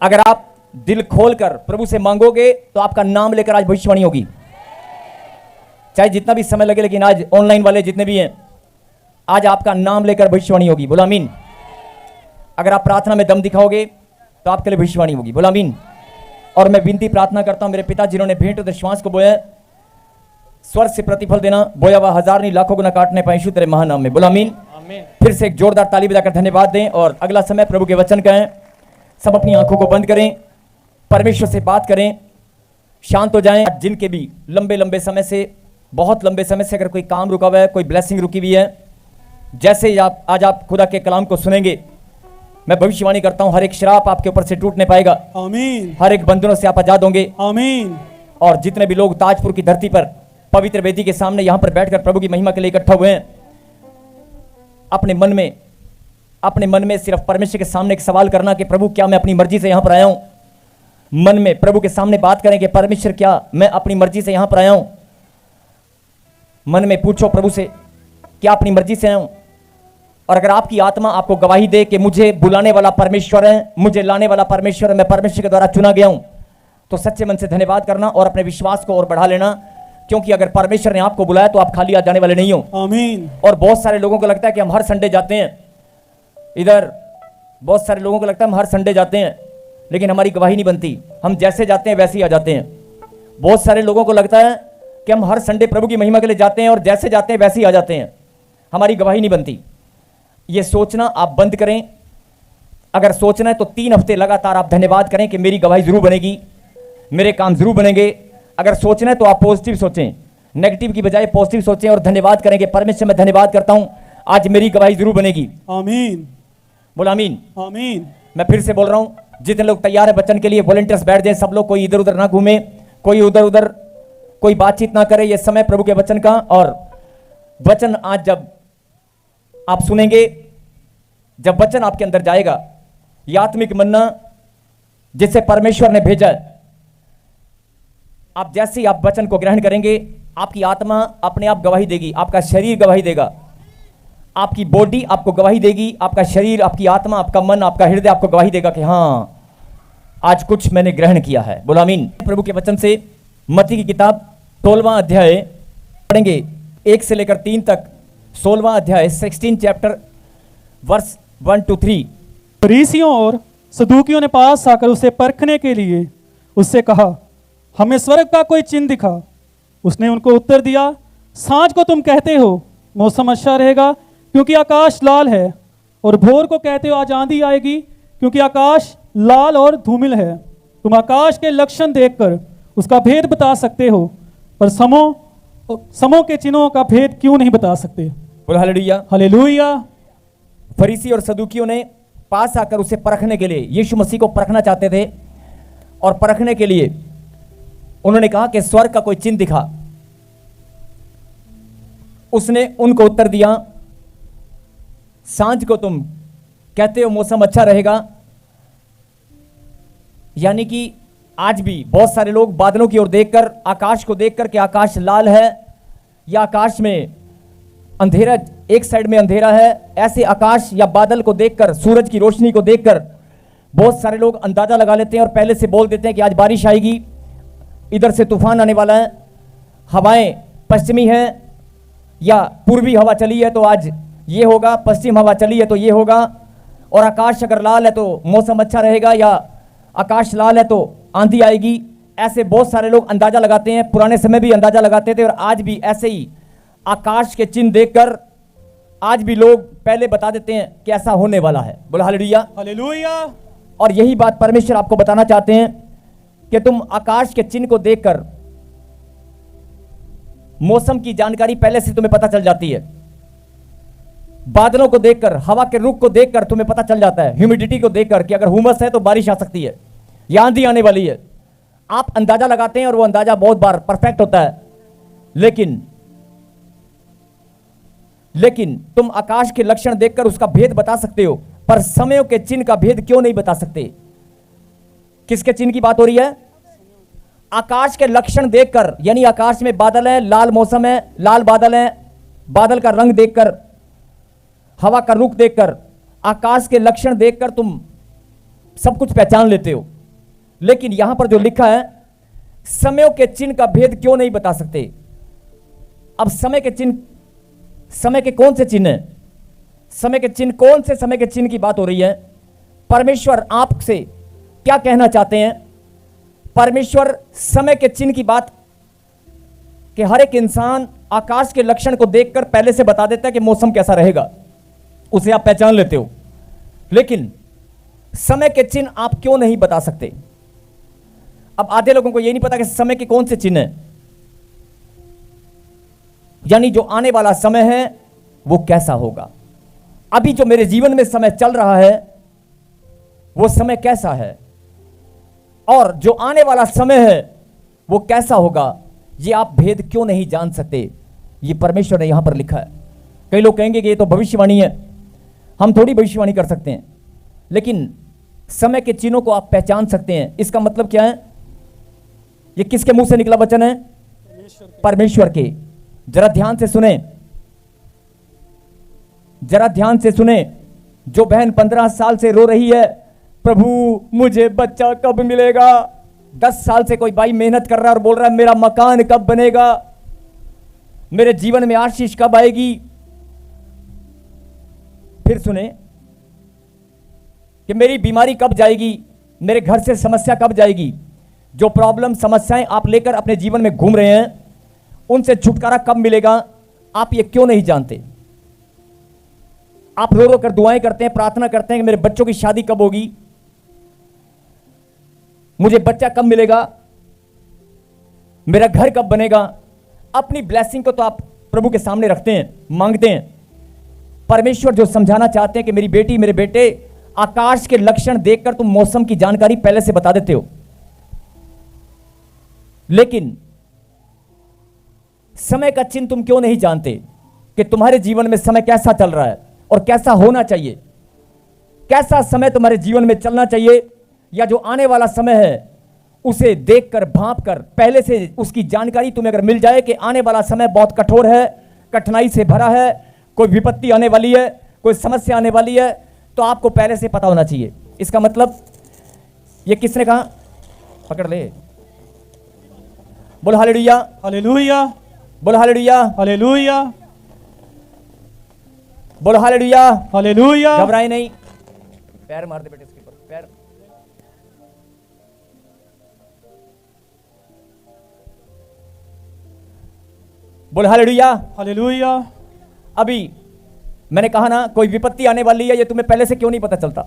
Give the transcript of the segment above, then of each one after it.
अगर आप दिल खोलकर प्रभु से मांगोगे तो आपका नाम लेकर आज भविष्यवाणी होगी, चाहे जितना भी समय लगे, लेकिन आज ऑनलाइन वाले जितने भी हैं, आज आपका नाम लेकर भविष्यवाणी होगी। बोला आमीन। अगर आप प्रार्थना में दम दिखाओगे तो आपके लिए भविष्यवाणी होगी। बोला आमीन। और मैं विनती प्रार्थना करता हूं, मेरे पिता जिन्होंने भेंट और श्वास को बोया, स्वर्ग से प्रतिफल देना, बोया हुआ हजार नहीं लाखों गुना काटने पाए यीशु तेरे महानाम में। बोला आमीन। फिर से एक जोरदार ताली बजाकर धन्यवाद दें और अगला समय प्रभु के वचन का है। सब अपनी आंखों को बंद करें, परमेश्वर से बात करें, शांत हो जाएं। जिनके भी लंबे लंबे समय से, बहुत लंबे समय से अगर कोई काम रुका हुआ है, कोई ब्लेसिंग रुकी हुई है, जैसे ही आज आप खुदा के कलाम को सुनेंगे, मैं भविष्यवाणी करता हूं हर एक श्राप आपके ऊपर से टूटने पाएगा। आमीन। हर एक बंधनों से आप आजाद होंगे। आमीन। और जितने भी लोग ताजपुर की धरती पर पवित्र वेदी के सामने यहां पर बैठकर प्रभु की महिमा के लिए इकट्ठा हुए हैं, अपने मन में सिर्फ परमेश्वर के सामने एक सवाल करना कि प्रभु क्या मैं अपनी मर्जी से यहां पर आया हूं। मन में प्रभु के सामने बात करें कि परमेश्वर क्या मैं अपनी मर्जी से यहां पर आया हूं। मन में पूछो प्रभु से, क्या अपनी मर्जी से आया हूं। और अगर आपकी आत्मा आपको गवाही दे कि मुझे बुलाने वाला परमेश्वर है, मुझे लाने वाला परमेश्वर है, मैं परमेश्वर के द्वारा चुना गया हूं, तो सच्चे मन से धन्यवाद करना और अपने विश्वास को और बढ़ा लेना, क्योंकि अगर परमेश्वर ने आपको बुलाया तो आप खाली आ जाने वाले नहीं हो। आमीन। और बहुत सारे लोगों को लगता है कि हम हर संडे जाते हैं इधर, बहुत सारे लोगों को लगता है हम हर संडे जाते हैं, लेकिन हमारी गवाही नहीं बनती। हम जैसे जाते हैं वैसे ही आ जाते हैं। बहुत सारे लोगों को लगता है कि हम हर संडे प्रभु की महिमा के लिए जाते हैं और जैसे जाते हैं वैसे ही आ जाते हैं, हमारी गवाही नहीं बनती। ये सोचना आप बंद करें। अगर सोचना है तो 3 हफ्ते लगातार आप धन्यवाद करें कि मेरी गवाही जरूर बनेगी, मेरे काम जरूर बनेंगे। अगर सोचना है तो आप पॉजिटिव सोचें, नेगेटिव की बजाय पॉजिटिव सोचें और धन्यवाद करें कि परमेश्वर मैं धन्यवाद करता हूं, आज मेरी गवाही जरूर बनेगी। आमीन। बोला आमीन। आमीन। मैं फिर से बोल रहा हूं, जितने लोग तैयार है वचन के लिए, वॉलंटियर्स बैठ जाएं सब लोग, कोई इधर उधर ना घूमे, कोई उधर उधर कोई बातचीत ना करे। ये समय प्रभु के वचन का, और वचन आज जब आप सुनेंगे, जब वचन आपके अंदर जाएगा, ये आत्मिक मन्ना जिसे परमेश्वर ने भेजा है, आप जैसे ही आप वचन को ग्रहण करेंगे, आपकी आत्मा अपने आप गवाही देगी, आपका शरीर गवाही देगा, आपकी बॉडी आपको गवाही देगी, आपका शरीर, आपकी आत्मा, आपका मन, आपका हृदय आपको गवाही देगा कि हाँ आज कुछ मैंने ग्रहण किया है। बोला आमीन। प्रभु के वचन से मत्ती की किताब 16वां अध्याय पढ़ेंगे 1 से लेकर 3 तक। 16वां अध्याय 16 चैप्टर वर्स 1 to 3। फरीसियों और सदूकियों ने पास आकर उसे परखने के लिए उससे कहा, हमें स्वर्ग का कोई चिन्ह दिखा। उसने उनको उत्तर दिया, सांझ को तुम कहते हो मौसम अच्छा रहेगा क्योंकि आकाश लाल है, और भोर को कहते हो आज आंधी आएगी क्योंकि आकाश लाल और धूमिल है। तुम आकाश के लक्षण देखकर उसका भेद बता सकते हो, पर समों के चिन्हों का भेद क्यों नहीं बता सकते। बोला हालेलुया। हालेलुया। फरीसी और सदूकियों ने पास आकर उसे परखने के लिए, यीशु मसीह को परखना चाहते थे, और परखने के लिए उन्होंने कहा कि स्वर्ग का कोई चिन्ह दिखा। उसने उनको उत्तर दिया, सांझ को तुम कहते हो मौसम अच्छा रहेगा, यानी कि आज भी बहुत सारे लोग बादलों की ओर देखकर, आकाश को देखकर कि आकाश लाल है या आकाश में अंधेरा, एक साइड में अंधेरा है, ऐसे आकाश या बादल को देखकर, सूरज की रोशनी को देखकर बहुत सारे लोग अंदाजा लगा लेते हैं और पहले से बोल देते हैं कि आज बारिश आएगी, इधर से तूफान आने वाला है, हवाएं पश्चिमी हैं या पूर्वी हवा चली है तो आज ये होगा, पश्चिम हवा चली है तो ये होगा, और आकाश अगर लाल है तो मौसम अच्छा रहेगा, या आकाश लाल है तो आंधी आएगी। ऐसे बहुत सारे लोग अंदाजा लगाते हैं, पुराने समय भी अंदाजा लगाते थे और आज भी ऐसे ही आकाश के चिन्ह देखकर आज भी लोग पहले बता देते हैं कि ऐसा होने वाला है। बोला हालेलुया। हालेलुया। और यही बात परमेश्वर आपको बताना चाहते हैं कि तुम आकाश के चिन्ह को देखकर मौसम की जानकारी पहले से तुम्हें पता चल जाती है, बादलों को देखकर, हवा के रुख को देखकर तुम्हें पता चल जाता है, ह्यूमिडिटी को देखकर कि अगर हुमस है तो बारिश आ सकती है या आंधी आने वाली है। आप अंदाजा लगाते हैं और वो अंदाजा बहुत बार परफेक्ट होता है, लेकिन तुम आकाश के लक्षण देखकर उसका भेद बता सकते हो, पर समयों के चिन्ह का भेद क्यों नहीं बता सकते। किसके चिन्ह की बात हो रही है? आकाश के लक्षण देखकर, यानी आकाश में बादल है, लाल मौसम है, लाल बादल है, बादल का रंग देखकर, हवा का रुख देखकर, आकाश के लक्षण देखकर तुम सब कुछ पहचान लेते हो, लेकिन यहां पर जो लिखा है समयों के चिन्ह का भेद क्यों नहीं बता सकते। अब समय के चिन्ह, समय के कौन से चिन्ह हैं? समय के चिन्ह कौन से समय के चिन्ह की बात हो रही है? परमेश्वर आपसे क्या कहना चाहते हैं? परमेश्वर समय के चिन्ह की बात कि हर एक इंसान आकाश के लक्षण को देखकर पहले से बता देता है कि मौसम कैसा रहेगा, उसे आप पहचान लेते हो, लेकिन समय के चिन्ह आप क्यों नहीं बता सकते? अब आधे लोगों को यह नहीं पता कि समय के कौन से चिन्ह हैं, यानी जो आने वाला समय है वो कैसा होगा। अभी जो मेरे जीवन में समय चल रहा है वो समय कैसा है, और जो आने वाला समय है वो कैसा होगा, ये आप भेद क्यों नहीं जान सकते? ये परमेश्वर ने यहां पर लिखा है। कई लोग कहेंगे कि ये तो भविष्यवाणी है, हम थोड़ी भविष्यवाणी कर सकते हैं, लेकिन समय के चिन्हों को आप पहचान सकते हैं। इसका मतलब क्या है? ये किसके मुंह से निकला वचन है? परमेश्वर के। जरा ध्यान से सुने, जरा ध्यान से सुने। जो बहन 15 साल से रो रही है, प्रभु मुझे बच्चा कब मिलेगा। 10 साल से कोई भाई मेहनत कर रहा है और बोल रहा है मेरा मकान कब बनेगा, मेरे जीवन में आशीष कब आएगी। फिर सुने कि मेरी बीमारी कब जाएगी, मेरे घर से समस्या कब जाएगी। जो प्रॉब्लम समस्याएं आप लेकर अपने जीवन में घूम रहे हैं, उनसे छुटकारा कब मिलेगा, आप ये क्यों नहीं जानते? आप रो रो कर दुआएं करते हैं, प्रार्थना करते हैं कि मेरे बच्चों की शादी कब होगी, मुझे बच्चा कब मिलेगा, मेरा घर कब बनेगा। अपनी ब्लेसिंग को तो आप प्रभु के सामने रखते हैं, मांगते हैं। परमेश्वर जो समझाना चाहते हैं कि मेरी बेटी, मेरे बेटे, आकाश के लक्षण देखकर तुम मौसम की जानकारी पहले से बता देते हो, लेकिन समय का चिन्ह तुम क्यों नहीं जानते कि तुम्हारे जीवन में समय कैसा चल रहा है और कैसा होना चाहिए, कैसा समय तुम्हारे जीवन में चलना चाहिए, या जो आने वाला समय है उसे देखकर भांपकर पहले से उसकी जानकारी तुम्हें अगर मिल जाए कि आने वाला समय बहुत कठोर है, कठिनाई से भरा है, कोई विपत्ति आने वाली है, कोई समस्या आने वाली है, तो आपको पहले से पता होना चाहिए। इसका मतलब ये किसने कहा? पकड़ ले, बोल हालेलुया, हालेलुया, बोल हालेलुया, हालेलुया, बोल हालेलुया। हालेलुया। घबराए नहीं, पैर मार दे बेटे इसके ऊपर, पैर। बोल हालेलुया, हालेलुया। अभी मैंने कहा ना कोई विपत्ति आने वाली है, ये तुम्हें पहले से क्यों नहीं पता चलता?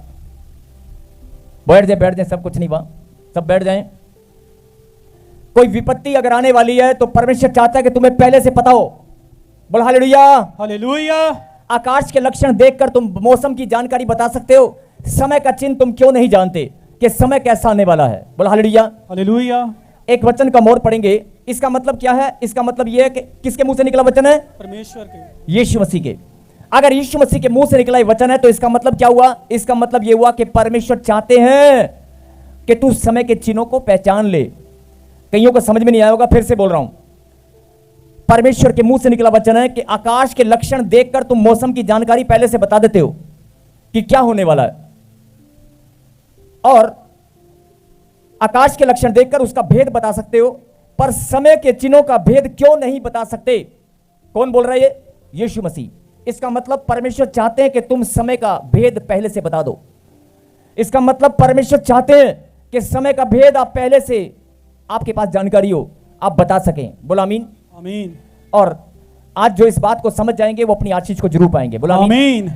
बैठ जाए, बैठ जाए, सब कुछ नहीं बा, सब बैठ जाएं। कोई विपत्ति अगर आने वाली है तो परमेश्वर चाहता है कि तुम्हें पहले से पता हो। बोल हालेलुया, हालेलुया। आकाश के लक्षण देखकर तुम मौसम की जानकारी बता सकते हो। समय का चिन्ह तुम क्यों नहीं जानते कि समय कैसा आने वाला है? बोल हालेलुया, हालेलुया। एक वचन का मोर पढ़ेंगे। इसका मतलब क्या है? इसका मतलब यह है कि किसके मुंह से निकला वचन है? परमेश्वर के, यीशु मसीह के। अगर यीशु मसीह के मुंह से निकला ये वचन है तो इसका मतलब क्या हुआ? इसका मतलब यह हुआ कि परमेश्वर चाहते हैं कि तू समय के चिन्हों को पहचान ले। कईयों को समझ में नहीं आया होगा, फिर से बोल रहा हूं। परमेश्वर के मुंह से निकला वचन है कि आकाश के लक्षण देखकर तुम मौसम की जानकारी पहले से बता देते हो कि क्या होने वाला है, और आकाश के लक्षण देखकर उसका भेद बता सकते हो, पर समय के चिन्हों का भेद क्यों नहीं बता सकते? कौन बोल रहा है? ये यीशु मसीह। इसका मतलब परमेश्वर चाहते हैं कि तुम समय का भेद पहले से बता दो। इसका मतलब परमेश्वर चाहते हैं कि समय का भेद आप पहले से, आपके पास जानकारी हो, आप बता सकें। बोला आमीन, आमीन। और आज जो इस बात को समझ जाएंगे वो अपनी आशीष को जरूर पाएंगे। बोला आमीन।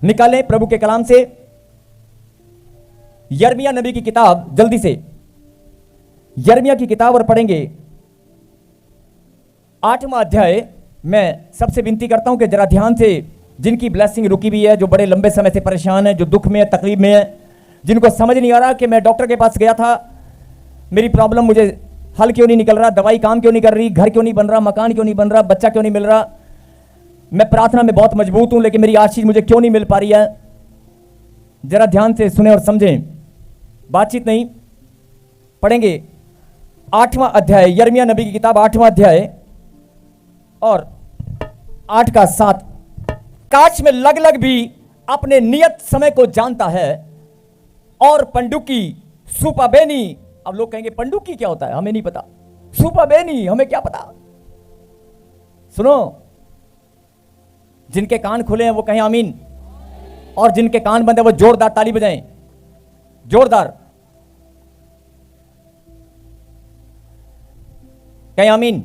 निकालें प्रभु के कलाम से यिर्मयाह नबी की किताब, जल्दी से यिर्मयाह की किताब और पढ़ेंगे 8वां अध्याय। मैं सबसे विनती करता हूं कि जरा ध्यान से, जिनकी ब्लेसिंग रुकी हुई है, जो बड़े लंबे समय से परेशान है, जो दुख में है, तकलीफ में है, जिनको समझ नहीं आ रहा कि मैं डॉक्टर के पास गया था, मेरी प्रॉब्लम मुझे हल क्यों नहीं निकल रहा, दवाई काम क्यों नहीं कर रही, घर क्यों नहीं बन रहा, मकान क्यों नहीं बन रहा, बच्चा क्यों नहीं मिल रहा, मैं प्रार्थना में बहुत मजबूत हूं लेकिन मेरी आशीष मुझे क्यों नहीं मिल पा रही है। जरा ध्यान से सुने और समझें, बातचीत नहीं, पढ़ेंगे 8वां अध्याय, यिर्मयाह नबी की किताब 8वां अध्याय और 8 का 7। काश में लग लग भी अपने नियत समय को जानता है, और पंडुकी सुपाबेनी। अब लोग कहेंगे पंडुकी क्या होता है, हमें नहीं पता। सुपाबेनी, हमें क्या पता। सुनो, जिनके कान खुले हैं वो कहें आमीन, और जिनके कान बंद है वो जोरदार ताली बजाएं, जोरदार कहें आमीन।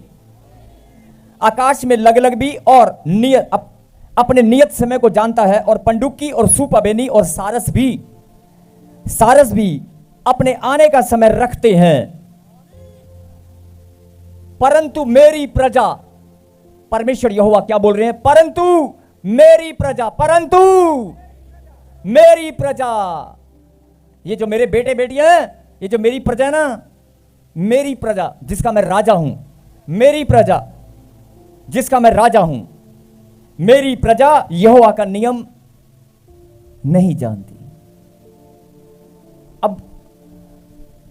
आकाश में लगलग भी और नियत अपने नियत समय को जानता है, और पंडुकी और सुपाबेनी और सारस भी अपने आने का समय रखते हैं। परंतु मेरी प्रजा, परमेश्वर यहोवा क्या बोल रहे हैं, परंतु मेरी प्रजा, परंतु मेरी प्रजा, ये जो मेरे बेटे बेटियां हैं, ये जो मेरी प्रजा है ना, मेरी प्रजा जिसका मैं राजा हूं, मेरी प्रजा जिसका मैं राजा हूं, मेरी प्रजा यहोवा का नियम नहीं जानती। अब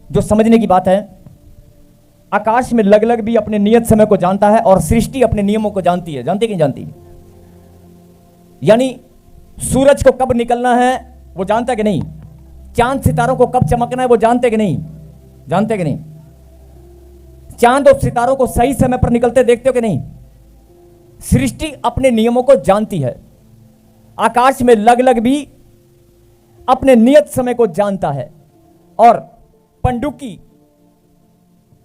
जो समझने की बात है, आकाश में लगलग भी अपने नियत समय को जानता है, और सृष्टि अपने नियमों को जानती है। जानती कि नहीं जानती? यानी सूरज को कब निकलना है वो जानता कि नहीं, चांद सितारों को कब चमकना है वो जानते कि नहीं, जानते कि नहीं? चांद और सितारों को सही समय पर निकलते देखते हो कि नहीं? सृष्टि अपने नियमों को जानती है। आकाश में लगलग भी अपने नियत समय को जानता है। और पंडुकी,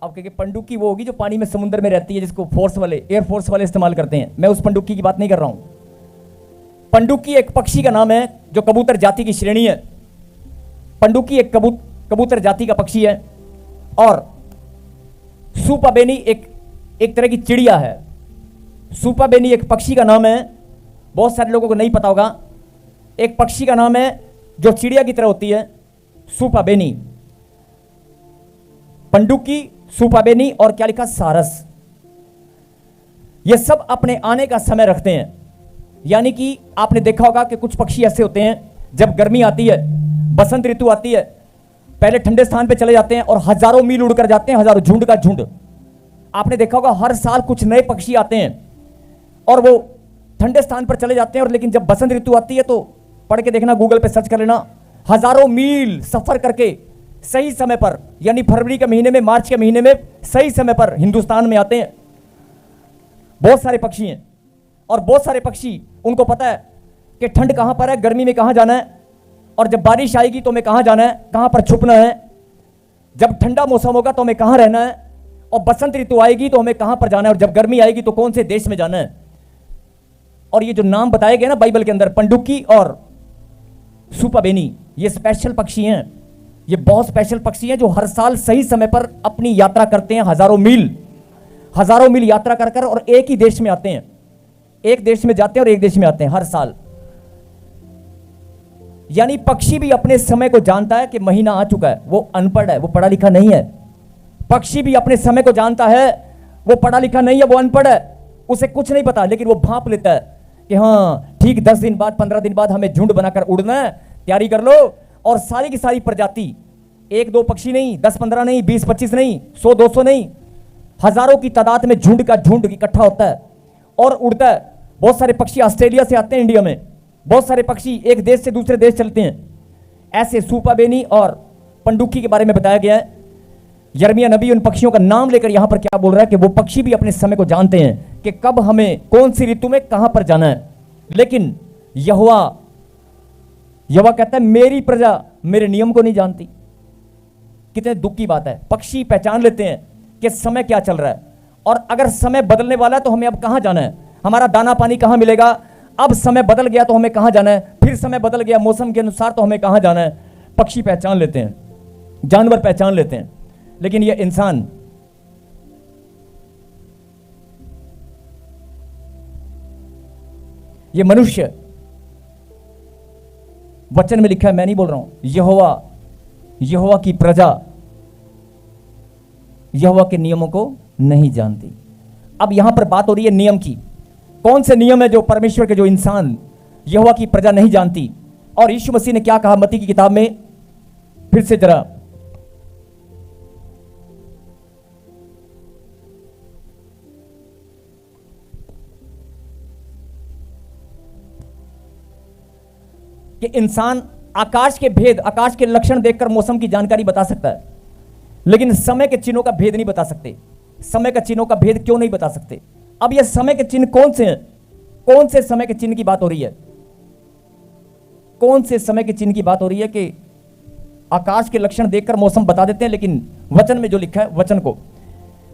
अब कहेंगे पंडुकी वो होगी जो पानी में समुद्र में रहती है, जिसको फोर्स वाले, एयरफोर्स वाले इस्तेमाल करते हैं। मैं उस पंडुकी की बात नहीं कर रहा हूं। पंडुकी एक पक्षी का नाम है जो कबूतर जाति की श्रेणी है। पंडुकी एक कबूतर जाति का पक्षी है। और सुपाबेनी एक तरह की चिड़िया है। सुपाबेनी एक पक्षी का नाम है, बहुत सारे लोगों को नहीं पता होगा। एक पक्षी का नाम है जो चिड़िया की तरह होती है, सुपाबेनी। पंडुकी, सुपाबेनी और क्या लिखा, सारस। ये सब अपने आने का समय रखते हैं। यानी कि आपने देखा होगा कि कुछ पक्षी ऐसे होते हैं, जब गर्मी आती है, बसंत ऋतु आती है, पहले ठंडे स्थान पे चले जाते हैं और हजारों मील उड़कर जाते हैं, हजारों, झुंड का झुंड। आपने देखा होगा हर साल कुछ नए पक्षी आते हैं और वो ठंडे स्थान पर चले जाते हैं, और लेकिन जब बसंत ऋतु आती है तो पढ़ के देखना, गूगल पे सर्च कर लेना, हजारों मील सफर करके सही समय पर, यानी फरवरी के महीने में, मार्च के महीने में सही समय पर हिंदुस्तान में आते हैं। बहुत सारे पक्षी हैं, और बहुत सारे पक्षी उनको पता है कि ठंड कहां पर है, गर्मी में कहां जाना है, और जब बारिश आएगी तो हमें कहां जाना है, कहां पर छुपना है, जब ठंडा मौसम होगा तो हमें कहां रहना है, और बसंत ऋतु आएगी तो हमें कहां पर जाना है, और जब गर्मी आएगी तो कौन से देश में जाना है। और ये जो नाम बताए गए ना बाइबल के अंदर, पंडुकी और सुपाबेनी, ये स्पेशल पक्षी हैं। ये बहुत स्पेशल पक्षी हैं जो हर साल सही समय पर अपनी यात्रा करते हैं, हजारों मील यात्रा कर कर, और एक ही देश में आते हैं। एक देश में जाते हैं और एक देश में आते हैं हर साल। यानी पक्षी भी अपने समय को जानता है कि महीना आ चुका है। वो अनपढ़ है, वो पढ़ा लिखा नहीं है। पक्षी भी अपने समय को जानता है, वो पढ़ा लिखा नहीं है, वो अनपढ़ है, उसे कुछ नहीं पता, लेकिन वो भांप लेता है कि हाँ ठीक 10 दिन बाद, 15 दिन बाद हमें झुंड बनाकर उड़ना है, तैयारी कर लो। और सारी की सारी प्रजाति, 1-2 पक्षी नहीं, 10-15 नहीं, 20-25 नहीं, 100-200 नहीं, हजारों की तादाद में झुंड का झुंड इकट्ठा होता है और उड़ता है। बहुत सारे पक्षी ऑस्ट्रेलिया से आते हैं इंडिया में, बहुत सारे पक्षी एक देश से दूसरे देश चलते हैं। ऐसे सुपाबेनी और पंडुकी के बारे में बताया गया है। यिर्मयाह नबी उन पक्षियों का नाम लेकर यहां पर क्या बोल रहा है कि वो पक्षी भी अपने समय को जानते हैं कि कब हमें कौन सी ऋतु में कहां पर जाना है। लेकिन यहोवा कहता है मेरी प्रजा मेरे नियम को नहीं जानती। कितने दुख की बात है। पक्षी पहचान लेते हैं कि समय क्या चल रहा है, और अगर समय बदलने वाला है तो हमें अब कहां जाना है, हमारा दाना पानी कहां मिलेगा, अब समय बदल गया तो हमें कहां जाना है, फिर समय बदल गया मौसम के अनुसार तो हमें कहां जाना है। पक्षी पहचान लेते हैं, जानवर पहचान लेते हैं, लेकिन यह इंसान, ये मनुष्य, वचन में लिखा है, मैं नहीं बोल रहा हूं, यहोवा की प्रजा यहोवा के नियमों को नहीं जानती। अब यहां पर बात हो रही है नियम की। कौन से नियम है जो परमेश्वर के, जो इंसान यहोवा की प्रजा नहीं जानती। और यीशु मसीह ने क्या कहा मत्ती की किताब में, फिर से जरा कि इंसान आकाश के भेद, आकाश के लक्षण देखकर मौसम की जानकारी बता सकता है, लेकिन समय के चिन्हों का भेद नहीं बता सकते। समय के चिन्हों का भेद क्यों नहीं बता सकते? अब ये समय के चिन्ह कौन से हैं? कौन से समय के चिन्ह की बात हो रही है? कौन से समय के चिन्ह की बात हो रही है कि आकाश के लक्षण देखकर मौसम बता देते हैं, लेकिन वचन में जो लिखा है, वचन को,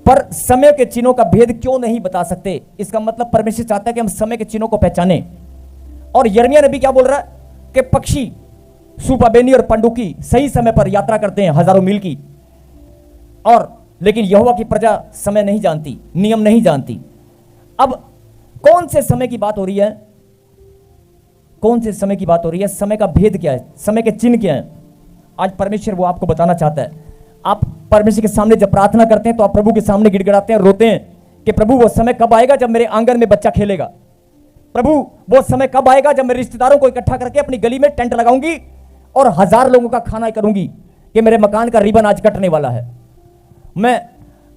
पर समय के चिन्हों का भेद क्यों नहीं बता सकते? इसका मतलब परमेश्वर चाहता है कि हम समय के चिन्हों को पहचाने। और यिर्मयाह नबी क्या बोल रहा है कि पक्षी सूपाबेनी और पंडुकी सही समय पर यात्रा करते हैं, हजारों मील की, और लेकिन यहोवा की प्रजा समय नहीं जानती, नियम नहीं जानती। अब कौन से समय की बात हो रही है? कौन से समय की बात हो रही है? समय का भेद क्या है? समय के चिन्ह क्या है? आज परमेश्वर वो आपको बताना चाहता है। आप परमेश्वर के सामने जब प्रार्थना करते हैं तो आप प्रभु के सामने गिड़गिड़ाते हैं, रोते हैं कि प्रभु वो समय कब आएगा जब मेरे आंगन में बच्चा खेलेगा? प्रभु वो समय कब आएगा जब मैं रिश्तेदारों को इकट्ठा करके अपनी गली में टेंट लगाऊंगी और 1000 लोगों का खाना करूंगी कि मेरे मकान का रिबन आज कटने वाला है। मैं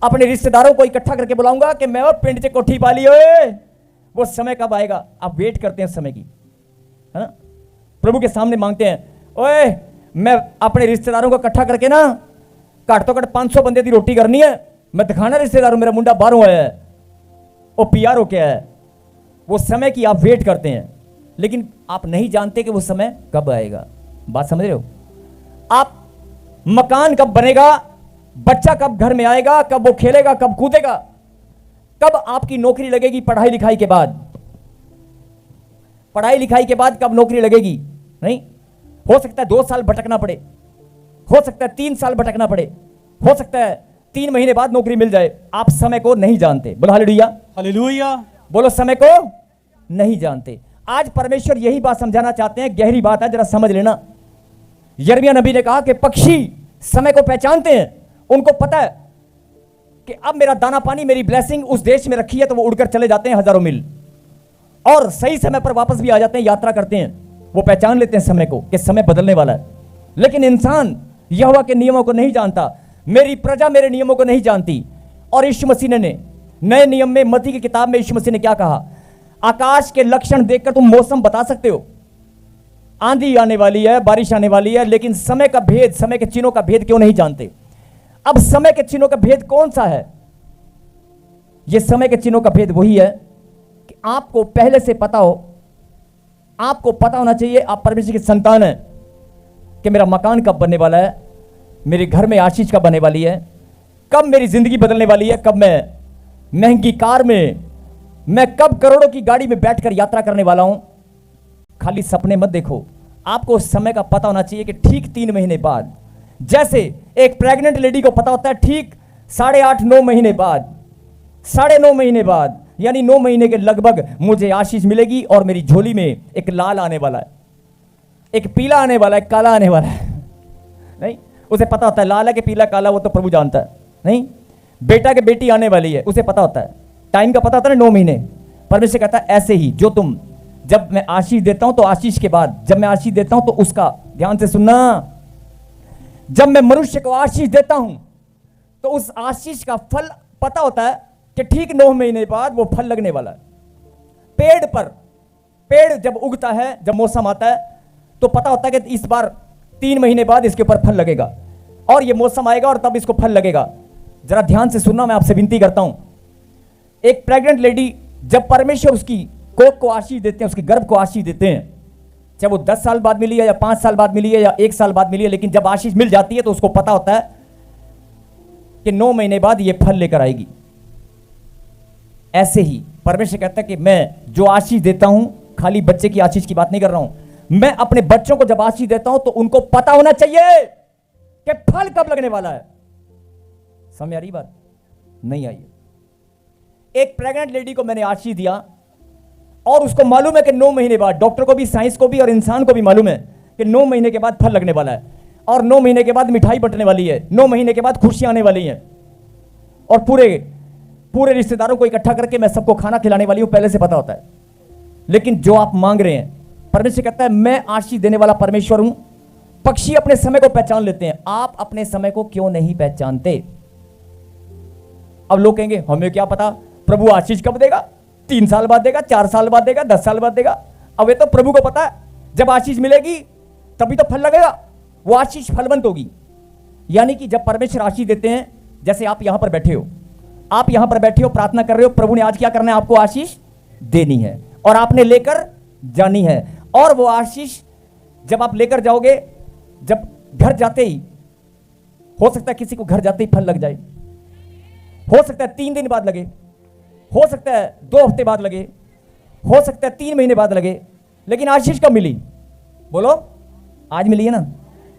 अपने रिश्तेदारों को इकट्ठा करके बुलाऊंगा कि मैं वो पिंड से कोठी पाली ओए, वो समय कब आएगा? आप वेट करते हैं समय की, है ना? प्रभु के सामने मांगते हैं, ओए मैं अपने रिश्तेदारों को इकट्ठा करके ना घट तो घट 500 बंदे की रोटी करनी है, मैं दिखाना रिश्तेदारों मेरा मुंडा बाहरों आया है, वो पीआर हो क्या है। वो समय की आप वेट करते हैं, लेकिन आप नहीं जानते कि वो समय कब आएगा। बात समझ रहे हो? आप मकान कब बनेगा, बच्चा कब घर में आएगा, कब वो खेलेगा, कब कूदेगा, कब आपकी नौकरी लगेगी पढ़ाई लिखाई के बाद, पढ़ाई लिखाई के बाद कब नौकरी लगेगी? नहीं, हो सकता है 2 साल भटकना पड़े, हो सकता है 3 साल भटकना पड़े, हो सकता है 3 महीने बाद नौकरी मिल जाए। आप समय को नहीं जानते। बोलो हालेलुया, हालेलुया। बोलो समय को नहीं जानते। आज परमेश्वर यही बात समझाना चाहते हैं, गहरी बात है, जरा समझ लेना। यिर्मयाह नबी ने कहा कि पक्षी समय को पहचानते हैं, उनको पता है कि अब मेरा दाना पानी, मेरी ब्लेसिंग उस देश में रखी है, तो वो उड़कर चले जाते हैं हजारों मील और सही समय पर वापस भी आ जाते हैं, यात्रा करते हैं। वो पहचान लेते हैं समय को कि समय बदलने वाला है। लेकिन इंसान यहोवा के नियमों को नहीं जानता, मेरी प्रजा मेरे नियमों को नहीं जानती। और यीशु मसीह ने नए नियम में, मत्ती की किताब में यीशु मसीह ने क्या कहा? आकाश के लक्षण देखकर तुम मौसम बता सकते हो, आंधी आने वाली है, बारिश आने वाली है, लेकिन समय का भेद, समय के चिन्हों का भेद क्यों नहीं जानते? अब समय के चिन्हों का भेद कौन सा है? यह समय के चिन्हों का भेद वही है कि आपको पहले से पता हो, आपको पता होना चाहिए, आप परमेश्वर की संतान हैं, कि मेरा मकान कब बनने वाला है, मेरे घर में आशीष कब बनने वाली है, कब मेरी जिंदगी बदलने वाली है, कब मैं महंगी कार में, मैं कब करोड़ों की गाड़ी में बैठकर यात्रा करने वाला हूं। खाली सपने मत देखो, आपको उस समय का पता होना चाहिए कि ठीक 3 महीने बाद, जैसे एक प्रेग्नेंट लेडी को पता होता है ठीक 8.5-9 महीने बाद, 9.5 महीने बाद, यानी 9 महीने के लगभग मुझे आशीष मिलेगी और मेरी झोली में एक लाल आने वाला है, एक पीला आने वाला है, एक काला आने वाला है। नहीं, उसे पता होता है लाल है कि पीला काला, वो तो प्रभु जानता है। नहीं, बेटा के बेटी आने वाली है, उसे पता होता है, टाइम का पता होता है 9 महीने। परमेश्वर कहता है ऐसे ही जो तुम, जब मैं आशीष देता हूं तो आशीष के बाद, जब मैं आशीष देता हूं तो उसका, ध्यान से सुनना, जब मैं मनुष्य को आशीष देता हूं तो उस आशीष का फल पता होता है कि ठीक 9 महीने बाद वो फल लगने वाला है। पेड़ पर, पेड़ जब उगता है, जब मौसम आता है तो पता होता है कि इस बार 3 महीने बाद इसके ऊपर फल लगेगा और ये मौसम आएगा और तब इसको फल लगेगा। जरा ध्यान से सुनना, मैं आपसे विनती करता हूं। एक प्रेग्नेंट लेडी, जब परमेश्वर उसकी कोख को आशीष देते हैं, उसके गर्भ को आशीष देते हैं, चाहे वो 10 साल बाद मिली है या 5 साल बाद मिली है या 1 साल बाद मिली है, लेकिन जब आशीष मिल जाती है तो उसको पता होता है कि 9 महीने बाद ये फल लेकर आएगी। ऐसे ही परमेश्वर कहता है कि मैं जो आशीष देता हूं, खाली बच्चे की आशीष की बात नहीं कर रहा हूं, मैं अपने बच्चों को जब आशीष देता हूं तो उनको पता होना चाहिए कि फल कब लगने वाला है। समझ आ रही बात? नहीं आई? एक प्रेग्नेंट लेडी को मैंने आशीष दिया और उसको मालूम है कि 9 महीने बाद, डॉक्टर को भी, साइंस को भी और इंसान को भी मालूम है कि 9 महीने के बाद फल लगने वाला है और 9 महीने के बाद मिठाई बंटने वाली है, 9 महीने के बाद खुशियां आने वाली हैं और पूरे रिश्तेदारों को इकट्ठा करके मैं सबको खाना खिलाने वाली हूं, पहले से पता होता है। लेकिन जो आप मांग रहे हैं, परमेश्वर कहता है मैं आशीष देने वाला परमेश्वर हूं। पक्षी अपने समय को पहचान लेते हैं, आप अपने समय को क्यों नहीं पहचानते? अब लोग कहेंगे हमें क्या पता प्रभु आशीष कब देगा, 3 साल बाद देगा, 4 साल बाद देगा, 10 साल बाद देगा। अब ये तो प्रभु को पता है, जब आशीष मिलेगी तभी तो फल लगेगा, वो आशीष फलवंत होगी। यानी कि जब परमेश्वर आशीष देते हैं, जैसे आप यहां पर बैठे हो, आप यहां पर बैठे हो, प्रार्थना कर रहे हो, प्रभु ने आज क्या करना है, आपको आशीष देनी है और आपने लेकर जानी है। और वो आशीष जब आप लेकर जाओगे, जब घर जाते ही, हो सकता है किसी को घर जाते ही फल लग जाए, हो सकता है 3 दिन बाद लगे, हो सकता है 2 हफ्ते बाद लगे, हो सकता है 3 महीने बाद लगे, लेकिन आशीष कब मिली? बोलो, आज मिली है ना।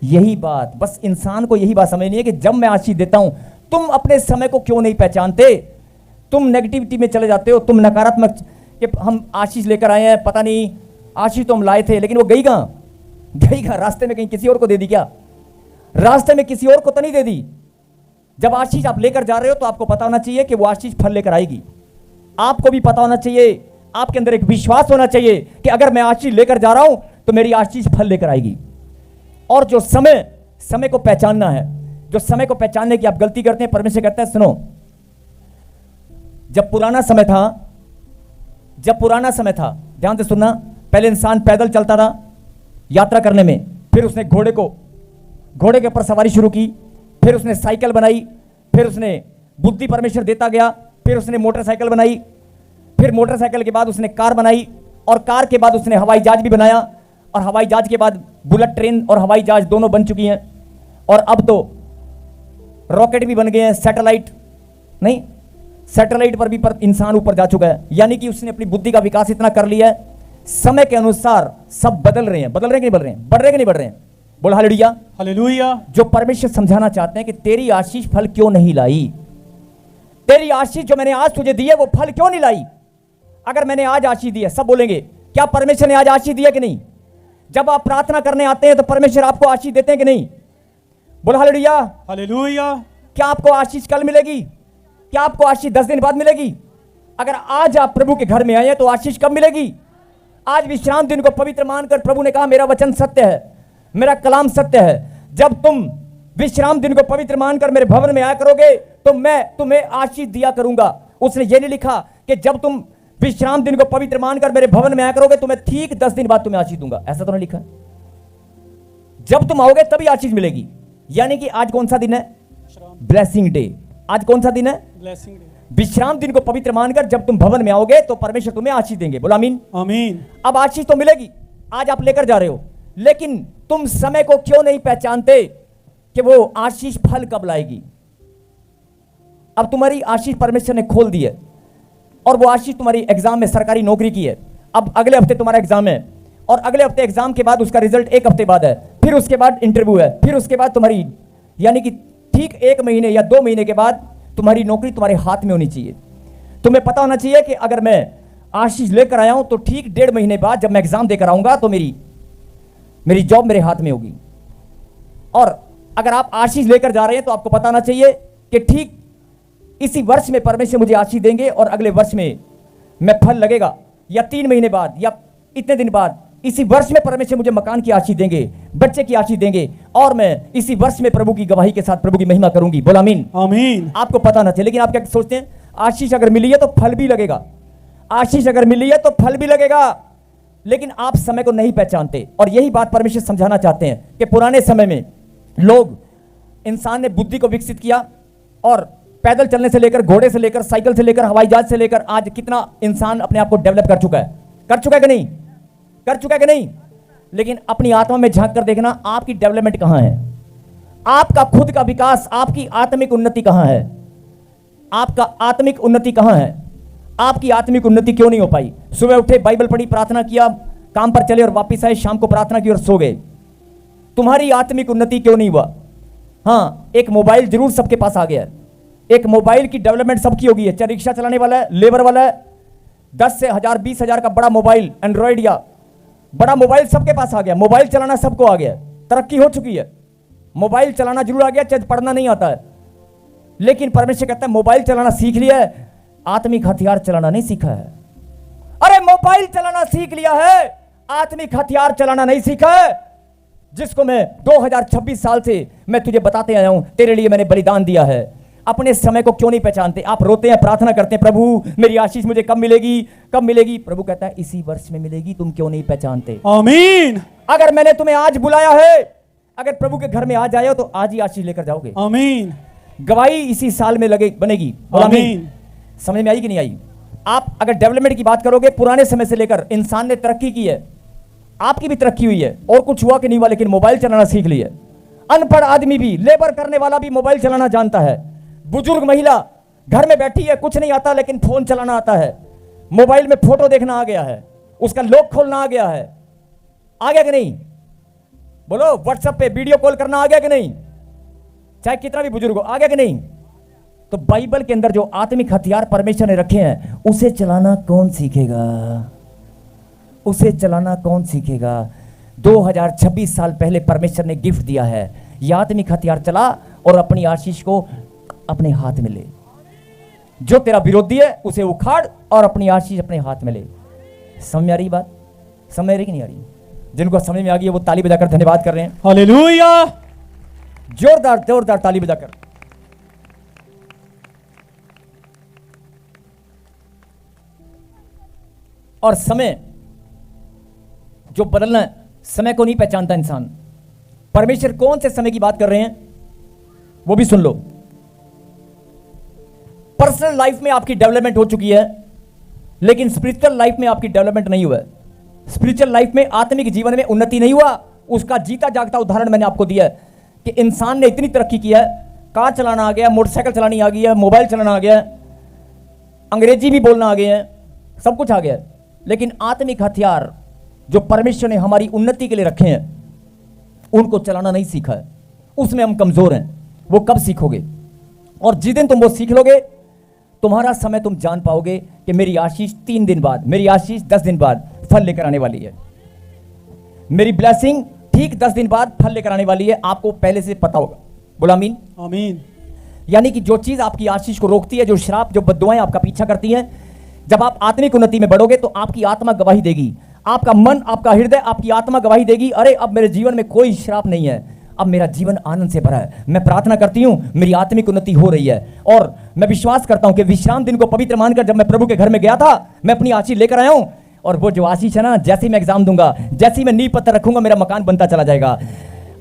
यही बात, बस इंसान को यही बात समझनी है कि जब मैं आशीष देता हूं, तुम अपने समय को क्यों नहीं पहचानते? तुम नेगेटिविटी में चले जाते हो, तुम नकारात्मक कि हम आशीष लेकर आए हैं, पता नहीं आशीष तो हम लाए थे, लेकिन वो गई कहां? गई कहां? रास्ते में कहीं किसी और को दे दी क्या? रास्ते में किसी और को तो नहीं दे दी। जब आशीष आप लेकर जा रहे हो तो आपको पता होना चाहिए कि वो आशीष फल लेकर आएगी। आपको भी पता होना चाहिए, आपके अंदर एक विश्वास होना चाहिए कि अगर मैं आशीष लेकर जा रहा हूं तो मेरी आशीष फल लेकर आएगी। और जो समय को पहचानना है, जो समय को पहचानने की आप गलती करते हैं, परमेश्वर कहता है सुनो, जब पुराना समय था, ध्यान से सुनना, पहले इंसान पैदल चलता था यात्रा करने में, फिर उसने घोड़े के ऊपर सवारी शुरू की, फिर उसने साइकिल बनाई, फिर उसने बुद्धि परमेश्वर देता गया, फिर उसने मोटरसाइकिल बनाई, फिर मोटरसाइकिल के बाद उसने कार बनाई, और कार के बाद उसने हवाई जहाज भी बनाया, और हवाई जहाज के बाद बुलेट ट्रेन और हवाई जहाज दोनों बन चुकी हैं, और अब तो रॉकेट भी बन गए हैं, सैटेलाइट पर भी इंसान ऊपर जा चुका है। यानी कि उसने अपनी बुद्धि का विकास इतना कर लिया है, समय के अनुसार सब बदल रहे हैं कि नहीं बदल रहे हैं? बढ़ रहे कि नहीं बढ़ रहे हैं? बोल हालेलुया। हालेलुया। जो परमेश्वर समझाना चाहते हैं कि तेरी आशीष फल क्यों नहीं लाई, तेरी आशीष जो मैंने आज तुझे दी है वो फल क्यों नहीं लाई? अगर मैंने आज आशीष दी है, सब बोलेंगे क्या परमेश्वर ने आज आशीष दिया कि नहीं? जब आप प्रार्थना करने आते हैं तो परमेश्वर आपको आशीष देते हैं कि नहीं? बोल हालेलुया। हालेलुया। क्या आपको आशीष कल मिलेगी? क्या आपको आशीष 10 दिन बाद मिलेगी? अगर आज आप प्रभु के घर में आए हैं तो आशीष कब मिलेगी? आज विश्राम दिन को पवित्र मानकर प्रभु ने कहा मेरा वचन सत्य है, मेरा कलाम सत्य है। जब तुम विश्राम दिन को पवित्र मानकर मेरे भवन में आया करोगे तो मैं तुम्हें आशीष दिया करूंगा। उसने ये नहीं लिखा कि जब तुम विश्राम दिन को पवित्र मानकर मेरे भवन में आया करोगे तो मैं ठीक 10 दिन बाद तुम्हें आशीष दूंगा, ऐसा तो नहीं लिखा। जब तुम आओगे तभी आशीष मिलेगी। यानी कि आज कौन सा दिन है? Blessing day. आज कौन सा दिन है? Blessing day. विश्राम दिन को पवित्र मानकर जब तुम भवन में आओगे तो परमेश्वर तुम्हें आशीष देंगे। बोला आमीन। आमीन। अब आशीष तो मिलेगी, आज आप लेकर जा रहे हो, लेकिन तुम समय को क्यों नहीं पहचानते कि वो आशीष फल कब लाएगी? अब तुम्हारी आशीष परमेश्वर ने खोल दी है, और वो आशीष तुम्हारी एग्जाम में, सरकारी नौकरी की है। अब अगले हफ्ते तुम्हारा एग्जाम है, और अगले हफ्ते एग्जाम के बाद उसका रिजल्ट 1 हफ्ते बाद है, फिर उसके बाद इंटरव्यू है, फिर उसके बाद तुम्हारी, यानी कि ठीक 1 महीने या 2 महीने के बाद तुम्हारी नौकरी तुम्हारे हाथ में होनी चाहिए। तुम्हें पता होना चाहिए कि अगर मैं आशीष लेकर आया हूं तो ठीक 1.5 महीने बाद जब मैं एग्जाम देकर आऊंगा तो मेरी जॉब मेरे हाथ में होगी। और अगर आप आशीष लेकर जा रहे हैं तो आपको पता होना चाहिए कि ठीक इसी वर्ष में परमेश्वर मुझे आशीष देंगे, और अगले वर्ष में मैं फल लगेगा, या 3 महीने बाद या इतने दिन बाद इसी वर्ष में परमेश्वर मुझे मकान की आशीष देंगे, बच्चे की आशीष देंगे, और मैं इसी वर्ष में प्रभु की गवाही के साथ प्रभु की महिमा करूंगी। बोला आमीन। आमीन। आपको पता ना चाहिए, लेकिन आप क्या सोचते हैं? आशीष अगर मिली है तो फल भी लगेगा, आशीष अगर मिली है तो फल भी लगेगा, लेकिन आप समय को नहीं पहचानते। और यही बात परमेश्वर समझाना चाहते हैं कि पुराने समय में लोग, इंसान ने बुद्धि को विकसित किया, और पैदल चलने से लेकर, घोड़े से लेकर, साइकिल से लेकर, हवाई जहाज से लेकर आज कितना इंसान अपने आप को डेवलप कर चुका है कि नहीं? कर चुका है कि नहीं? लेकिन अपनी आत्मा में झांक कर देखना, आपकी डेवलपमेंट कहां है? आपका खुद का विकास, आपकी आत्मिक उन्नति कहां है? आपका आत्मिक उन्नति कहां है? आपकी आत्मिक उन्नति क्यों नहीं हो पाई? सुबह उठे, बाइबल पढ़ी, प्रार्थना किया, काम पर चले और वापिस आए, शाम को प्रार्थना की और सो गए। तुम्हारी आत्मिक उन्नति क्यों नहीं हुआ? हाँ, एक मोबाइल जरूर सबके पास आ गया है, एक मोबाइल की डेवलपमेंट सबकी होगी है, चाहे रिक्शा चलाने वाला है, लेबर वाला है, 10 से 1000 20 हजार का बड़ा मोबाइल, एंड्रॉइड या बड़ा मोबाइल सबके पास आ गया। मोबाइल चलाना सबको आ गया, तरक्की हो चुकी है, मोबाइल चलाना जरूर आ गया, चाहे पढ़ना नहीं आता है। लेकिन परमेश्वर कहता है मोबाइल चलाना सीख लिया है, आत्मिक हथियार चलाना नहीं सीखा है। अरे मोबाइल चलाना सीख लिया है, आत्मिक हथियार चलाना नहीं सीखा है, जिसको मैं 2026 साल से मैं तुझे बताते आया हूं, तेरे लिए मैंने बलिदान दिया है, अपने समय को क्यों नहीं पहचानते? आप रोते हैं, प्रार्थना करते हैं, प्रभु मेरी आशीष मुझे कब मिलेगी, कब मिलेगी? प्रभु कहता है इसी वर्ष में मिलेगी, तुम क्यों नहीं पहचानते? आमीन अगर मैंने तुम्हें आज बुलाया है, अगर प्रभु के घर में आज आए हो तो आज ही आशीष लेकर जाओगे। आमीन गवाही इसी साल में लगे बनेगी। बोलो आमीन। समझ में आई कि नहीं आई? आप अगर डेवलपमेंट की बात करोगे, पुराने समय से लेकर इंसान ने तरक्की की है, आपकी भी तरक्की हुई है, और कुछ हुआ कि नहीं हुआ, लेकिन मोबाइल चलाना सीख लिया। अनपढ़ आदमी भी, लेबर करने वाला भी मोबाइल चलाना जानता है। बुजुर्ग महिला घर में बैठी है, कुछ नहीं आता लेकिन फोन चलाना आता है। मोबाइल में फोटो देखना आ गया है, उसका लॉक खोलना आ गया है। आ गया कि नहीं? बोलो, व्हाट्सएप पे वीडियो कॉल करना आ गया कि नहीं? चाहे कितना भी बुजुर्ग हो, आ गया कि नहीं? तो बाइबल के अंदर जो आत्मिक हथियार परमेश्वर ने रखे हैं, उसे चलाना कौन सीखेगा? उसे चलाना कौन सीखेगा? 2026 साल पहले परमेश्वर ने गिफ्ट दिया है, ये आत्मिक हथियार चला और अपनी आशीष को अपने हाथ में ले। जो तेरा विरोधी है उसे उखाड़ और अपनी आशीष अपने हाथ में ले। समझ में आ रही बात? समझ में आ रही कि नहीं आ रही? जिनको समझ में आ गई है वो ताली बजाकर धन्यवाद कर रहे हैं। हालेलुया। जोरदार जोरदार ताली बजाकर। और समय जो बदलना है, समय को नहीं पहचानता इंसान। परमेश्वर कौन से समय की बात कर रहे हैं वो भी सुन लो। पर्सनल लाइफ में आपकी डेवलपमेंट हो चुकी है, लेकिन स्पिरिचुअल लाइफ में आपकी डेवलपमेंट नहीं हुआ है। स्पिरिचुअल लाइफ में, आत्मिक जीवन में उन्नति नहीं हुआ। उसका जीता जागता उदाहरण मैंने आपको दिया है कि इंसान ने इतनी तरक्की की है, कार चलाना आ गया, मोटरसाइकिल चलानी आ गई है, मोबाइल चलाना आ गया, अंग्रेजी भी बोलना आ गए हैं, सब कुछ आ गया, लेकिन आत्मिक हथियार जो परमेश्वर ने हमारी उन्नति के लिए रखे हैं उनको चलाना नहीं सीखा है। उसमें हम कमजोर हैं। वो कब सीखोगे? और जिस दिन तुम वो सीख लोगे, तुम्हारा समय तुम जान पाओगे कि मेरी आशीष 3 दिन बाद, मेरी आशीष 10 दिन बाद फल लेकर आने वाली है। मेरी ब्लेसिंग ठीक 10 दिन बाद फल लेकर आने वाली है। आपको पहले से पता होगा। बोला आमीन। आमीन। यानी कि जो चीज आपकी आशीष को रोकती है, जो श्राप, जो बद्दुआएं आपका पीछा करती हैं, जब आप आत्मिक उन्नति में बढ़ोगे तो आपकी आत्मा गवाही देगी। आपका मन, आपका हृदय, आपकी आत्मा गवाही देगी, अरे अब मेरे जीवन में कोई श्राप नहीं है, अब मेरा जीवन आनंद से भरा है। मैं प्रार्थना करती हूं, मेरी आत्मिक उन्नति हो रही है। और मैं विश्वास करता हूं कि विश्राम दिन को पवित्र मानकर जब मैं प्रभु के घर में गया था, मैं अपनी आशीष लेकर आया हूं। और वो जो आशीष है ना, जैसे ही मैं एग्जाम दूंगा, जैसे ही मैं नींव पत्थर रखूंगा, मेरा मकान बनता चला जाएगा।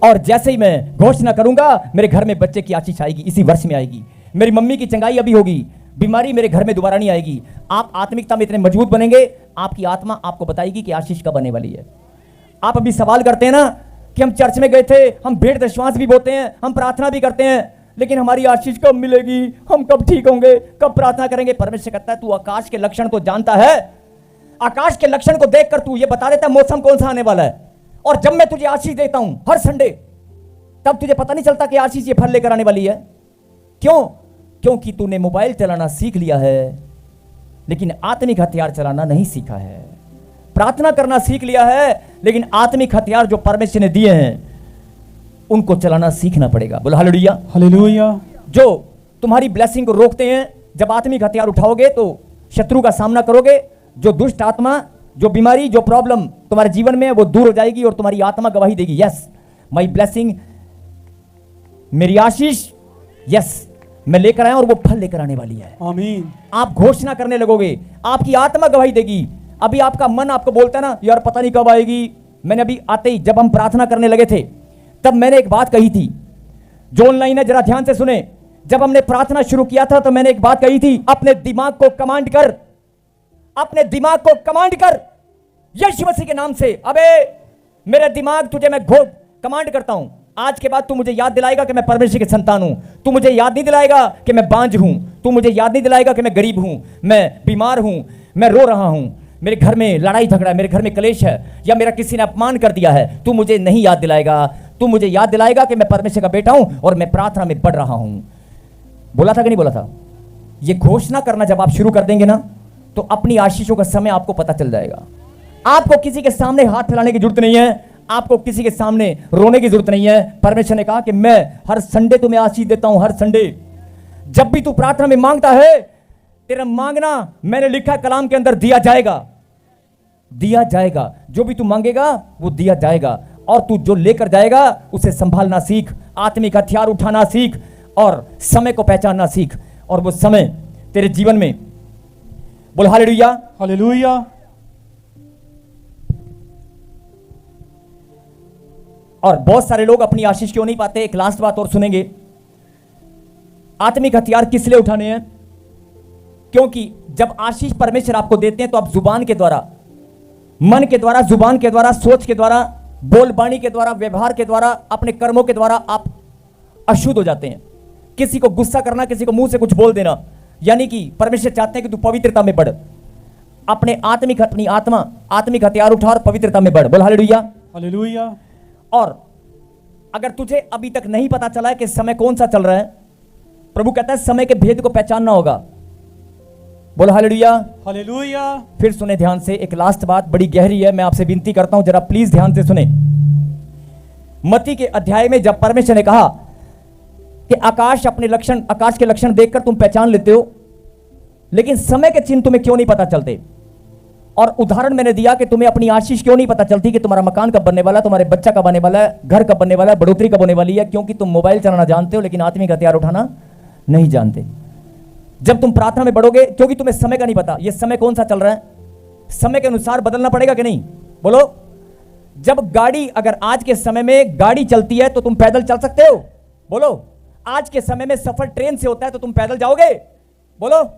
और जैसे ही मैं घोषणा करूंगा, मेरे घर में बच्चे की आशीष आएगी, इसी वर्ष में आएगी। मेरी मम्मी की चंगाई अभी होगी, बीमारी मेरे घर में दोबारा नहीं आएगी। आप आत्मिकता में इतने मजबूत बनेंगे, आपकी आत्मा आपको बताएगी कि आशीष कब आने वाली है। आप अभी सवाल करते हैं ना कि हम चर्च में गए थे, हम भेंट दशवांश भी बोते हैं, हम प्रार्थना भी करते हैं, लेकिन हमारी आशीष कब मिलेगी, हम कब ठीक होंगे, कब प्रार्थना करेंगे? परमेश्वर कहता है तू आकाश के लक्षण को जानता है, आकाश के लक्षण को देखकर तू ये बता देता है मौसम कौन सा आने वाला है। और जब मैं तुझे आशीष देता हूं हर संडे, तब तुझे पता नहीं चलता कि आशीष ये फल लेकर आने वाली है। क्यों? क्योंकि तूने मोबाइल चलाना सीख लिया है, लेकिन आत्मिक हथियार चलाना नहीं सीखा है। प्रार्थना करना सीख लिया है, लेकिन आत्मिक हथियार जो परमेश्वर ने दिए हैं उनको चलाना सीखना पड़ेगा। बोलो हालेलुया। हालेलुया। जो तुम्हारी ब्लेसिंग को रोकते हैं, जब आत्मिक हथियार उठाओगे तो शत्रु का सामना करोगे। जो दुष्ट आत्मा, जो बीमारी, जो प्रॉब्लम तुम्हारे जीवन में है, वो दूर हो जाएगी और तुम्हारी आत्मा गवाही देगी, यस माई ब्लेसिंग, मेरी आशीष, यस मैं लेकर आया और वो फल लेकर आने वाली है। आमीन। आप घोषणा करने लगोगे, आपकी आत्मा गवाही देगी। अभी आपका मन आपको बोलता है ना, यार पता नहीं कब आएगी। मैंने अभी आते ही, जब हम प्रार्थना करने लगे थे, तब मैंने एक बात कही थी। जो ऑनलाइन है जरा ध्यान से सुने। जब हमने प्रार्थना शुरू किया था तो मैंने एक बात कही थी, अपने दिमाग को कमांड कर, अपने दिमाग को कमांड कर यीशु मसीह के नाम से। अबे मेरे दिमाग, तुझे मैं कमांड करता हूं, आज के बाद तू मुझे याद दिलाएगा कि मैं परमेश्वर की संतान हूं। तू मुझे याद नहीं दिलाएगा कि मैं बांझ हूं। तू मुझे याद नहीं दिलाएगा कि मैं गरीब हूं, मैं बीमार हूं, मैं रो रहा हूं, मेरे घर में लड़ाई झगड़ा है, मेरे घर में क्लेश है, या मेरा किसी ने अपमान कर दिया है। तू मुझे नहीं याद दिलाएगा। तू मुझे याद दिलाएगा कि मैं परमेश्वर का बेटा हूं और मैं प्रार्थना में बढ़ रहा हूं। बोला था कि नहीं बोला था? ये घोषणा करना जब आप शुरू कर देंगे ना, तो अपनी आशीषों का समय आपको पता चल जाएगा। आपको किसी के सामने हाथ फैलाने की जरूरत नहीं है, आपको किसी के सामने रोने की जरूरत नहीं है। परमेश्वर ने कहा कि मैं हर संडे तुम्हें आशीष देता हूं, हर संडे। जब भी तू प्रार्थना में मांगता है, तेरा मांगना मैंने लिखा कलाम के अंदर दिया जाएगा, दिया जाएगा। जो भी तू मांगेगा वो दिया जाएगा। और तू जो लेकर जाएगा उसे संभालना सीख, आत्मिक हथियार उठाना सीख, और समय को पहचानना सीख, और वो समय तेरे जीवन में, बोल हालेलुया। हालेलुया। और बहुत सारे लोग अपनी आशीष क्यों नहीं पाते, एक लास्ट बात और सुनेंगे। आत्मिक हथियार किस लिए उठाने हैं? क्योंकि जब आशीष परमेश्वर आपको देते हैं तो आप जुबान के द्वारा, मन के द्वारा, जुबान के द्वारा, सोच के द्वारा, बोलबाणी के द्वारा, व्यवहार के द्वारा, अपने कर्मों के द्वारा आप अशुद्ध हो जाते हैं। किसी को गुस्सा करना, किसी को मुंह से कुछ बोल देना, यानी कि परमेश्वर चाहते हैं कि तू पवित्रता में बढ़। अपनी आत्मिक हथियार उठा और पवित्रता में बढ़। बोल हालेलुया। हालेलुया। और अगर तुझे अभी तक नहीं पता चला है कि समय कौन सा चल रहा है, प्रभु कहता है समय के भेद को पहचानना होगा। बोल हालेलुया। हालेलुया। फिर सुने ध्यान से, एक लास्ट बात बड़ी गहरी है, मैं आपसे विनती करता हूं जरा प्लीज ध्यान से सुने। मत्ती के अध्याय में जब परमेश्वर ने कहा कि आकाश के लक्षण देखकर तुम पहचान लेते हो, लेकिन समय के चिन्ह तुम्हें क्यों नहीं पता चलते? और उदाहरण मैंने दिया कि तुम्हें अपनी आशीष क्यों नहीं पता चलती कि तुम्हारा मकान कब बनने वाला है, तुम्हारे बच्चा कब बनने वाला है, घर कब बनने वाला है, बढ़ोतरी कब होने वाली है, क्योंकि तुम मोबाइल चलाना जानते हो लेकिन आत्मिक हथियार उठाना नहीं जानते। जब तुम प्रार्थना में बढ़ोगे, क्योंकि तुम्हें समय का नहीं पता, ये समय कौन सा चल रहा है, समय के अनुसार बदलना पड़ेगा कि नहीं? बोलो। जब गाड़ी, अगर आज के समय में गाड़ी चलती है तो तुम पैदल चल सकते हो? बोलो। आज के समय में सफर ट्रेन से होता है तो तुम पैदल जाओगे? बोलो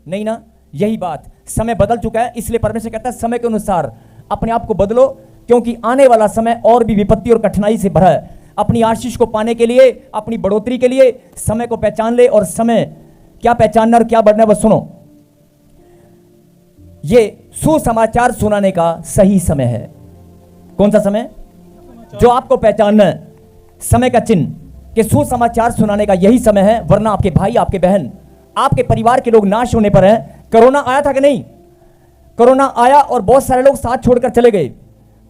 नहीं ना। यही बात, समय बदल चुका है, इसलिए परमेश्वर कहता है समय के अनुसार अपने आप को बदलो, क्योंकि आने वाला समय और भी विपत्ति और कठिनाई से भरा है। अपनी आशीष को पाने के लिए, अपनी बढ़ोतरी के लिए समय को पहचान ले। और समय क्या पहचानना और क्या बढ़ना है, बस सुनो। ये सुसमाचार सुनाने का सही समय है। कौन सा समय? जो आपको पहचानना है, समय का चिन्ह कि सुसमाचार सुनाने का यही समय है, वरना आपके भाई, आपके बहन, आपके परिवार के लोग नाश होने पर हैं। कोरोना आया था कि नहीं? कोरोना आया और बहुत सारे लोग साथ छोड़कर चले गए।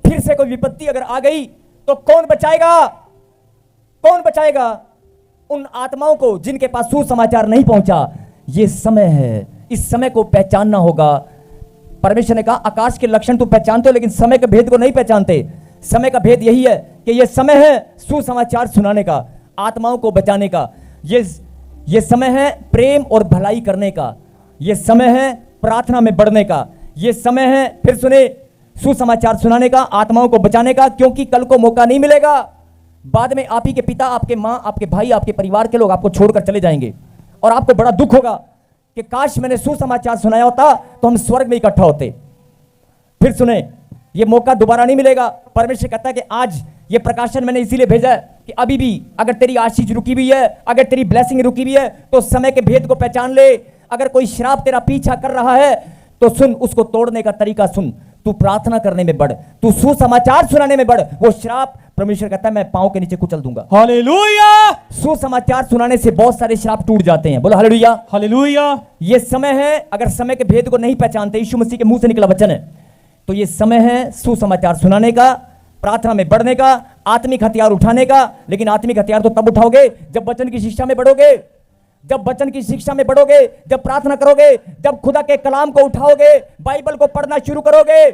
फिर से कोई विपत्ति अगर आ गई तो कौन बचाएगा? कौन बचाएगा उन आत्माओं को जिनके पास सुसमाचार नहीं पहुंचा? यह समय है, इस समय को पहचानना होगा। परमेश्वर ने कहा आकाश के लक्षण तुम पहचानते हो लेकिन समय के भेद को नहीं पहचानते। समय का भेद यही है कि यह समय है सुसमाचार सुनाने का, आत्माओं को बचाने का। यह समय है प्रेम और भलाई करने का। यह समय है प्रार्थना में बढ़ने का। यह समय है, फिर सुने, सुसमाचार सुनाने का, आत्माओं को बचाने का, क्योंकि कल को मौका नहीं मिलेगा। बाद में आप ही के पिता, आपके माँ, आपके भाई, आपके परिवार के लोग आपको छोड़कर चले जाएंगे और आपको बड़ा दुख होगा कि काश मैंने सुसमाचार सुनाया होता तो हम स्वर्ग में इकट्ठा होते। फिर सुने, यह मौका दोबारा नहीं मिलेगा। परमेश्वर कहता है कि आज यह प्रकाशन मैंने इसीलिए भेजा है कि अभी भी अगर तेरी आशीष रुकी हुई है, अगर तेरी ब्लेसिंग रुकी हुई है, तो समय के भेद को पहचान ले। अगर कोई श्राप तेरा पीछा कर रहा है तो सुन, उसको तोड़ने का तरीका सुन। तू प्रार्थना करने में बढ़, तू सुसमाचार सुनाने में बढ़। वो श्राप परमेश्वर कहता है मैं पांव के नीचे कुचल दूंगा। हालेलुया। सुसमाचार सुनाने से बहुत सारे श्राप टूट जाते हैं। बोलो हालेलुया। हालेलुया। ये समय है, अगर समय के भेद को नहीं पहचानते, यीशु मसीह के मुंह से निकला वचन है, तो ये समय है सुसमाचार सुनाने का, प्रार्थना में बढ़ने का, आत्मिक हथियार उठाने का। लेकिन आत्मिक हथियार तो तब उठाओगे जब वचन की शिक्षा में बढ़ोगे, जब वचन की शिक्षा में बढ़ोगे, जब प्रार्थना करोगे, जब खुदा के कलाम को उठाओगे, बाइबल को पढ़ना शुरू करोगे,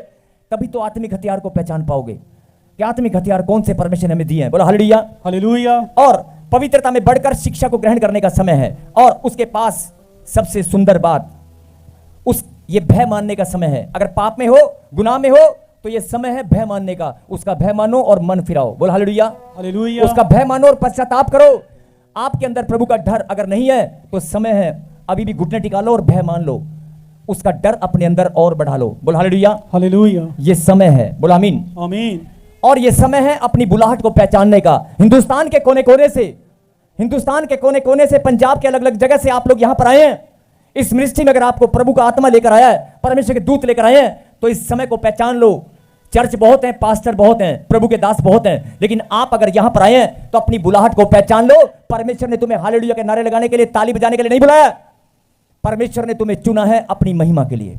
तभी तो आत्मिक हथियार को पहचान पाओगे कि आत्मिक हथियार कौन से परमेश्वर ने हमें दिए हैं। बोलो हालेलुया। हालेलुया। और पवित्रता में बढ़कर शिक्षा को ग्रहण करने का समय है। और उसके पास सबसे सुंदर बात, ये भय मानने का समय है। अगर पाप में हो, गुनाह में हो, तो ये समय है भय मानने का। उसका भय मानो और मन फिराओ। बोलो हालेलुया। हालेलुया। उसका भय मानो और पश्चाताप करो। आपके अंदर प्रभु का डर अगर नहीं है तो समय है, अभी भी घुटने टिका लो और भय मान लो, उसका डर अपने अंदर और बढ़ा लो। बोलो हालेलुया। हालेलुया। ये समय है। बोलो आमीन। आमीन। और ये समय है अपनी बुलाहट को पहचानने का। हिंदुस्तान के कोने कोने से, पंजाब के अलग अलग जगह से आप लोग यहां पर आए हैं। इस मिनिस्ट्री में अगर आपको प्रभु का आत्मा लेकर आया है, परमेश्वर के दूत लेकर आए हैं, तो इस समय को पहचान लो। चर्च बहुत हैं, पास्टर बहुत हैं, प्रभु के दास बहुत हैं, लेकिन आप अगर यहां पर आए हैं तो अपनी बुलाहट को पहचान लो। परमेश्वर ने तुम्हें हालेलुया के नारे लगाने के लिए, ताली बजाने के लिए नहीं बुलाया। परमेश्वर ने तुम्हें चुना है अपनी महिमा के लिए।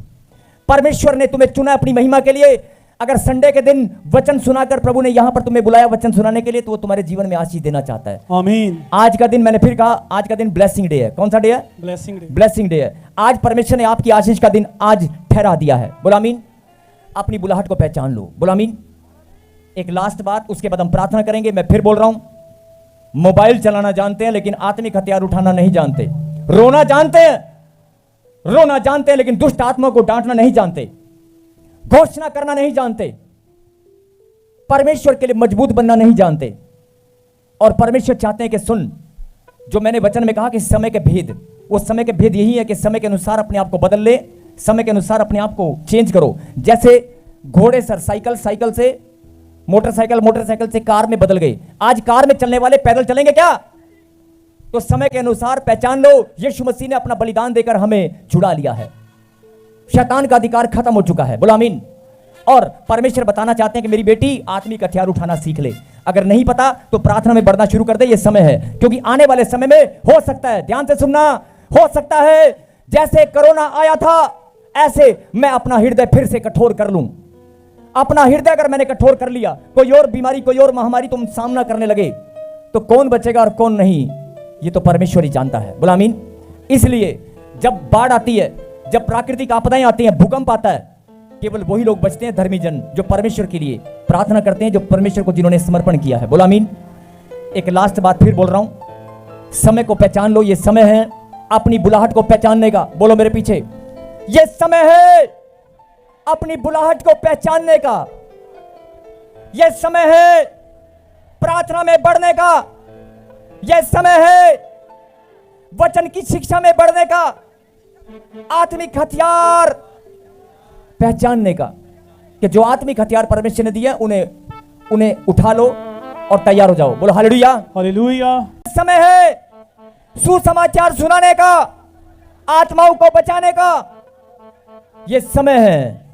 परमेश्वर ने तुम्हें चुना है अपनी महिमा के लिए। अगर संडे के दिन वचन सुनाकर प्रभु ने यहां पर तुम्हें बुलाया वचन सुनाने के लिए, तो वो तुम्हारे जीवन में आशीष देना चाहता है। आमीन। आज का दिन, मैंने फिर कहा, आज का दिन ब्लेसिंग डे है। कौन सा डे है? Blessing day. ब्लेसिंग डे है। आज परमेश्वर ने आपकी आशीष का दिन आज ठहरा दिया है। बोला आमीन। अपनी बुलाहट को पहचान लो। बोला आमीन। एक लास्ट बात, उसके बाद हम प्रार्थना करेंगे। मैं फिर बोल रहा हूं, मोबाइल चलाना जानते हैं लेकिन आत्मिक हथियार उठाना नहीं जानते। रोना जानते हैं, रोना जानते हैं लेकिन दुष्ट आत्मा को डांटना नहीं जानते, घोषणा करना नहीं जानते, परमेश्वर के लिए मजबूत बनना नहीं जानते। और परमेश्वर चाहते हैं कि सुन, जो मैंने वचन में कहा कि समय के भेद, वो समय के भेद यही है कि समय के अनुसार अपने आप को बदल ले, समय के अनुसार अपने आप को चेंज करो। जैसे घोड़े सर साइकिल, साइकिल से मोटरसाइकिल, मोटरसाइकिल से कार में बदल गए, आज कार में चलने वाले पैदल चलेंगे क्या? तो समय के अनुसार पहचान लो, यीशु मसीह ने अपना बलिदान देकर हमें छुड़ा लिया है, शैतान का अधिकार खत्म हो चुका है। बोलो आमीन। और परमेश्वर बताना चाहते हैं कि मेरी बेटी आत्मिक हथियार उठाना सीख ले। अगर नहीं पता तो प्रार्थना में बढ़ना शुरू कर दे, ये समय है, क्योंकि आने वाले समय में हो सकता है, ध्यान से सुनना, हो सकता है जैसे कोरोना आया था ऐसे मैं अपना हृदय फिर से कठोर कर लूं। अपना हृदय अगर मैंने कठोर कर लिया, कोई और बीमारी, कोई और महामारी तुम सामना करने लगे, तो कौन बचेगा और कौन नहीं, ये तो परमेश्वर ही जानता है। बोला आमीन। इसलिए जब बाढ़ आती है, जब प्राकृतिक आपदाएं आती हैं, भूकंप आता है, केवल वही लोग बचते हैं धर्मी जन, जो परमेश्वर के लिए प्रार्थना करते हैं, जो परमेश्वर को जिन्होंने समर्पण किया है। बोला आमीन। एक लास्ट बात फिर बोल रहा हूं, समय को पहचान लो, ये समय है अपनी बुलाहट को पहचानने का। बोलो मेरे पीछे, ये समय है अपनी बुलाहट को पहचानने का, यह समय है प्रार्थना में बढ़ने का, यह समय है वचन की शिक्षा में बढ़ने का, आत्मिक हथियार पहचानने का, कि जो आत्मिक हथियार परमेश्वर ने दिया उन्हें उठा लो और तैयार हो जाओ। बोलो हालेलुया, हालेलुया। समय है सुसमाचार सुनाने का, आत्माओं को बचाने का, यह समय है